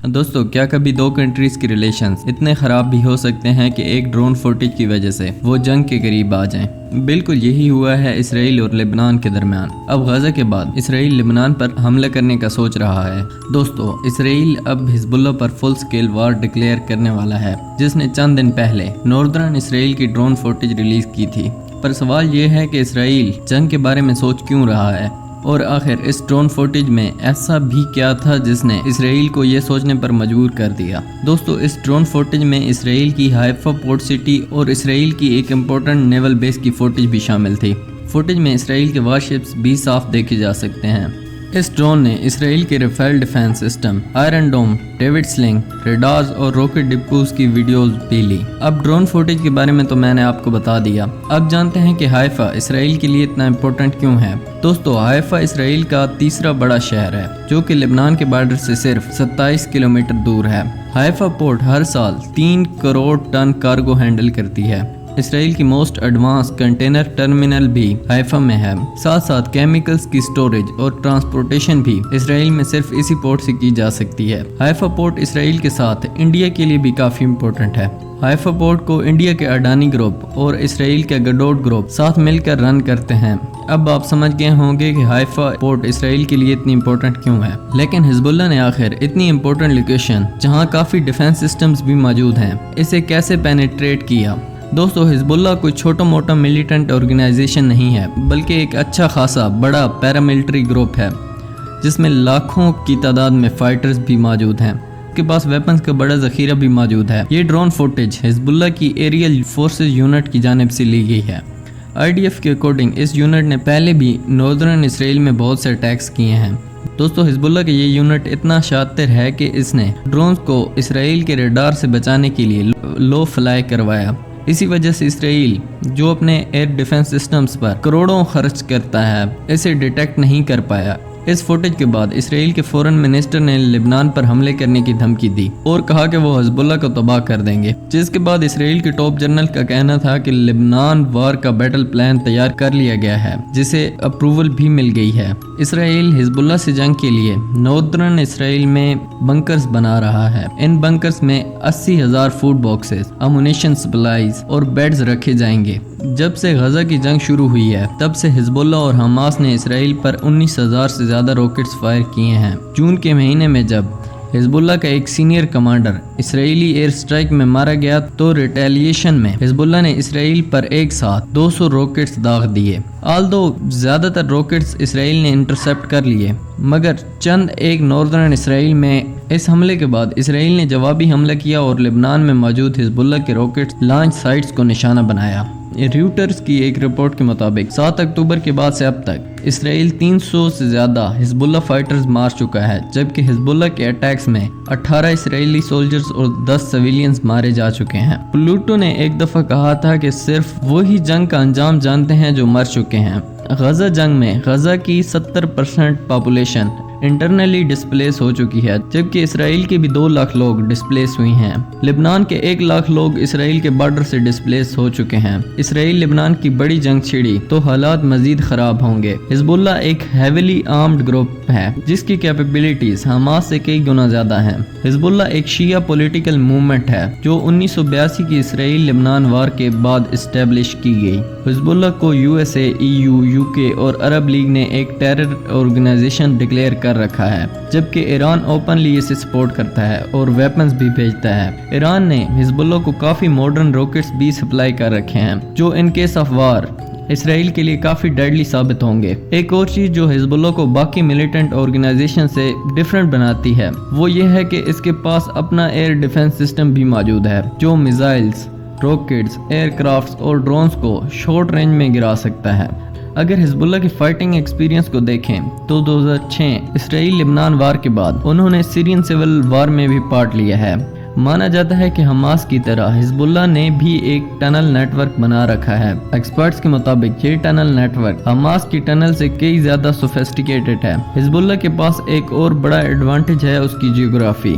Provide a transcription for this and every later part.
दोस्तों, क्या कभी दो कंट्रीज के रिलेशंस इतने खराब भी हो सकते हैं कि एक ड्रोन फुटेज की वजह से वो जंग के करीब आ जाएं? बिल्कुल यही हुआ है इसराइल और लेबनान के दरमियान। अब गजा के बाद इसराइल लेबनान पर हमला करने का सोच रहा है। दोस्तों, इसराइल अब हिजबुल्लाह पर फुल स्केल वार डिक्लेयर करने वाला है, जिसने चंद दिन पहले नॉर्दर्न इसराइल की ड्रोन फुटेज रिलीज की थी। पर सवाल ये है कि इसराइल जंग के बारे में सोच क्यों रहा है, और आखिर इस ड्रोन फुटेज में ऐसा भी क्या था जिसने इसराइल को ये सोचने पर मजबूर कर दिया। दोस्तों, इस ड्रोन फुटेज में इसराइल की हाइफा पोर्ट सिटी और इसराइल की एक इम्पोर्टेंट नेवल बेस की फुटेज भी शामिल थी। फुटेज में इसराइल के वारशिप्स भी साफ देखे जा सकते हैं। इस ड्रोन ने इसराइल के राफेल डिफेंस सिस्टम, आयरन डोम, डेविड स्लिंग, रेडार्स और रॉकेट डिपोज की वीडियोस भी ली। अब ड्रोन फुटेज के बारे में तो मैंने आपको बता दिया। अब जानते हैं कि हाइफा इसराइल के लिए इतना इम्पोर्टेंट क्यों है। दोस्तों, हाइफा इसराइल का तीसरा बड़ा शहर है, जो कि लेबनान के बॉर्डर से सिर्फ 27 किलोमीटर दूर है। हाइफा पोर्ट हर साल 3 करोड़ टन कार्गो हैंडल करती है। इसराइल की मोस्ट एडवांस कंटेनर टर्मिनल भी हाइफा में है। साथ साथ केमिकल्स की स्टोरेज और ट्रांसपोर्टेशन भी इसराइल में सिर्फ इसी पोर्ट से की जा सकती है। हाइफा पोर्ट इसराइल के साथ इंडिया के लिए भी काफी इम्पोर्टेंट है। हाइफा पोर्ट को इंडिया के अडानी ग्रुप और इसराइल के गडोड ग्रुप साथ मिलकर रन करते हैं। अब आप समझ गए होंगे कि हाइफा पोर्ट इसराइल के लिए इतनी इम्पोर्टेंट क्यों है। लेकिन हिजबुल्लाह ने आखिर इतनी इम्पोर्टेंट लोकेशन, जहां काफी डिफेंस सिस्टम्स भी मौजूद हैं, इसे कैसे पेनिट्रेट किया। दोस्तों, हिजबुल्लाह कोई छोटा मोटा मिलिटेंट ऑर्गेनाइजेशन नहीं है, बल्कि एक अच्छा खासा बड़ा पैरामिलिट्री ग्रुप है, जिसमें लाखों की तादाद में फाइटर्स भी मौजूद हैं। के पास वेपन्स का बड़ा ज़ख़ीरा भी मौजूद है। ये ड्रोन फुटेज हिजबुल्लाह की एरियल फोर्सेस यूनिट की जानिब से ली गई है। IDF के अकॉर्डिंग इस यूनिट ने पहले भी नॉर्दर्न इसराइल में बहुत से अटैक्स किए हैं। दोस्तों, हिजबुल्लाह का ये यूनिट इतना शातिर है कि इसने ड्रोन्स को इसराइल के रडार से बचाने के लिए लो फ्लाई करवाया। इसी वजह से इसराइल, जो अपने एयर डिफेंस सिस्टम्स पर करोड़ों खर्च करता है, इसे डिटेक्ट नहीं कर पाया। इस फुटेज के बाद इसराइल के फॉरेन मिनिस्टर ने लेबनान पर हमले करने की धमकी दी और कहा कि वो हिजबुल्लाह को तबाह कर देंगे। जिसके बाद इसराइल के टॉप जनरल का कहना था कि लेबनान वार का बैटल प्लान तैयार कर लिया गया है, जिसे अप्रूवल भी मिल गई है। इसराइल हिजबुल्लाह से जंग के लिए नॉर्दर्न इसराइल में बंकर्स बना रहा है। इन बंकर्स में 80,000 फूड बॉक्सेस, अम्युनिशन सप्लाईज और बेड्स रखे जाएंगे। जब से गजा की जंग शुरू हुई है, तब से हिजबुल्लाह और हमास ने इसराइल पर 19,000 से ज्यादा रॉकेट्स फायर किए हैं। जून के महीने में जब हिजबुल्लाह का एक senior commander Israeli air strike में मारा गया, तो रिटेलिएशन में हिजबुल्लाह ने इसराइल पर एक साथ 200 रॉकेट्स दाग दिए। आल्दो ज्यादातर रॉकेट्स इसराइल ने इंटरसेप्ट कर लिए, मगर चंद एक नॉर्दर्न इसराइल में इस हमले के बाद इसराइल ने जवाबी हमला किया और लेबनान में मौजूद हिजबुल्लाह के रॉकेट लॉन्च साइट्स को निशाना बनाया। रूटर्स की एक रिपोर्ट के मुताबिक 7 अक्टूबर के बाद से अब तक इसराइल 300 से ज्यादा हिजबुल्लाह फाइटर्स मार चुका है, जबकि हिजबुल्लाह के अटैक्स में 18 इसराइली सोल्जर्स और 10 सिविलियंस मारे जा चुके हैं। प्लूटो ने एक दफा कहा था कि सिर्फ वही जंग का अंजाम जानते हैं जो मर चुके हैं। गजा जंग में गजा की 70% पॉपुलेशन इंटरनली डिस्प्लेस हो चुकी है, जबकि इसराइल के भी 2 लाख लोग डिस्प्लेस हुई हैं। लेबनान के 1 लाख लोग इसराइल के बॉर्डर से डिस्प्लेस हो चुके हैं। इसराइल लेबनान की बड़ी जंग छिड़ी तो हालात मजीद खराब होंगे। हिजबुल्लाह एक हेविली आर्म्ड ग्रुप है, जिसकी कैपेबिलिटीज हमास से कई गुना ज्यादा हैं। हिजबुल्लाह एक शिया पॉलिटिकल मूवमेंट है, जो 1982 की इसराइल लेबनान वार के बाद इस्टेब्लिश की गई। हिजबुल्लाह को USA, EU, UK और अरब लीग ने एक टेरर ऑर्गेनाइजेशन डिक्लेयर कर रखा है, जबकि ईरान ओपनली इसे सपोर्ट करता है और वेपन्स भी भेजता है। ईरान ने हिजबुल्लाह को काफी मॉडर्न रॉकेट्स भी सप्लाई कर रखे हैं, जो in case of war Israel के लिए काफी डेडली साबित होंगे। एक और चीज जो हिजबुल्लाह को बाकी मिलिटेंट ऑर्गेनाइजेशन से डिफरेंट बनाती है, वो ये है कि इसके पास अपना एयर डिफेंस सिस्टम भी मौजूद है, जो मिसाइल्स, रॉकेट्स, एयरक्राफ्ट्स और ड्रोन्स को शॉर्ट रेंज में गिरा सकता है। अगर हिजबुल्लाह की फाइटिंग एक्सपीरियंस को देखें तो 2006 इसराइल लेबनान वार के बाद उन्होंने सीरियन सिविल वार में भी पार्ट लिया है। माना जाता है कि हमास की तरह हिजबुल्लाह ने भी एक टनल नेटवर्क बना रखा है। एक्सपर्ट्स के मुताबिक ये टनल नेटवर्क हमास की टनल से कई ज्यादा सोफिस्टिकेटेड है। हिजबुल्लाह के पास एक और बड़ा एडवांटेज है उसकी जियोग्राफी।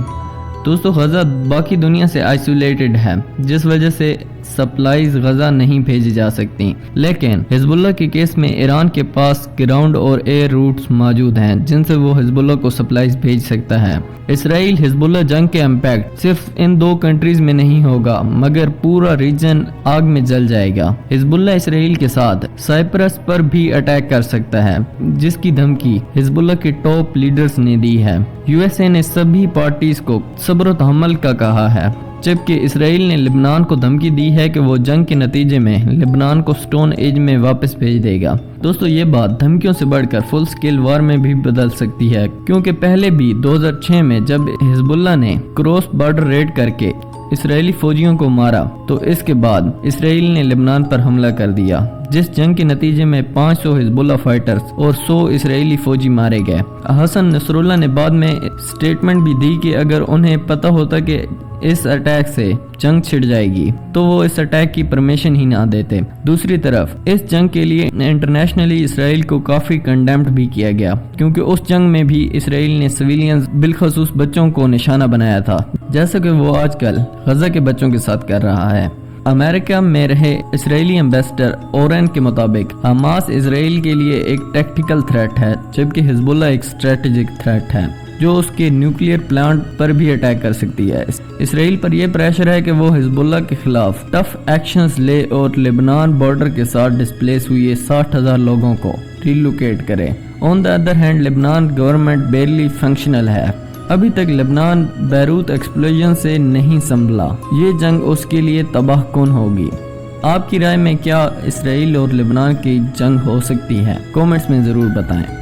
दोस्तों, गजा बाकी दुनिया से आइसोलेटेड है, जिस वजह से सप्लाईज गजा नहीं भेजी जा सकती, लेकिन हिजबुल्लाह के केस में ईरान के पास ग्राउंड और एयर रूट्स मौजूद हैं जिनसे वो हिजबुल्लाह को सप्लाईज भेज सकता है। इसराइल हिजबुल्लाह जंग के इम्पैक्ट सिर्फ इन 2 कंट्रीज में नहीं होगा मगर पूरा रीजन आग में जल जाएगा। हिजबुल्लाह इसराइल के साथ साइप्रस पर भी अटैक कर सकता है जिसकी धमकी हिजबुल्लाह के टॉप लीडर्स ने दी है। यूएसए ने सभी पार्टीज को सब्र तहम्मुल का कहा है, जबकि इसराइल ने लेबनान को धमकी दी है कि वो जंग के नतीजे में लेबनान को स्टोन एज में वापस भेज देगा। दोस्तों ये बात धमकियों से बढ़कर फुल स्केल वार में भी बदल सकती है, क्योंकि पहले भी 2006 में जब हिजबुल्लाह ने क्रॉस बॉर्डर रेड करके इसराइली फौजियों को मारा तो इसके बाद इसराइल ने लेबनान पर हमला कर दिया, जिस जंग के नतीजे में 500 हिजबुल्लाह फाइटर्स और 100 इसराइली फौजी मारे गए। हसन नसरुल्लाह ने बाद में स्टेटमेंट भी दी कि अगर उन्हें पता होता कि इस अटैक से जंग छिड़ जाएगी तो वो इस अटैक की परमिशन ही ना देते। दूसरी तरफ इस जंग के लिए इंटरनेशनली इसराइल को काफी कंडेम्ड भी किया गया, क्योंकि उस जंग में भी इसराइल ने सिविलियंस बिलखसूस बच्चों को निशाना बनाया था, जैसा कि वो आजकल गजा के बच्चों के साथ कर रहा है। अमेरिका में रहे इसराइली एम्बेसडर ओरेन के मुताबिक हमास इसराइल के लिए एक टैक्टिकल थ्रेट है, जबकि हिजबुल्लाह एक स्ट्रेटेजिक थ्रेट है जो उसके न्यूक्लियर प्लांट पर भी अटैक कर सकती है। इसराइल पर यह प्रेशर है कि वो हिजबुल्लाह के खिलाफ टफ एक्शंस ले और लेबनान बॉर्डर के साथ डिस्प्लेस हुए 60,000 लोगों को रिलोकेट करे। On the other hand Lebanon government barely functional है। अभी तक लेबनान बैरूत एक्सप्लोजन से नहीं संभला। ये जंग उसके लिए तबाह कुन होगी। आपकी राय में क्या इसराइल और लेबनान की जंग हो सकती है? कमेंट्स में ज़रूर बताएं।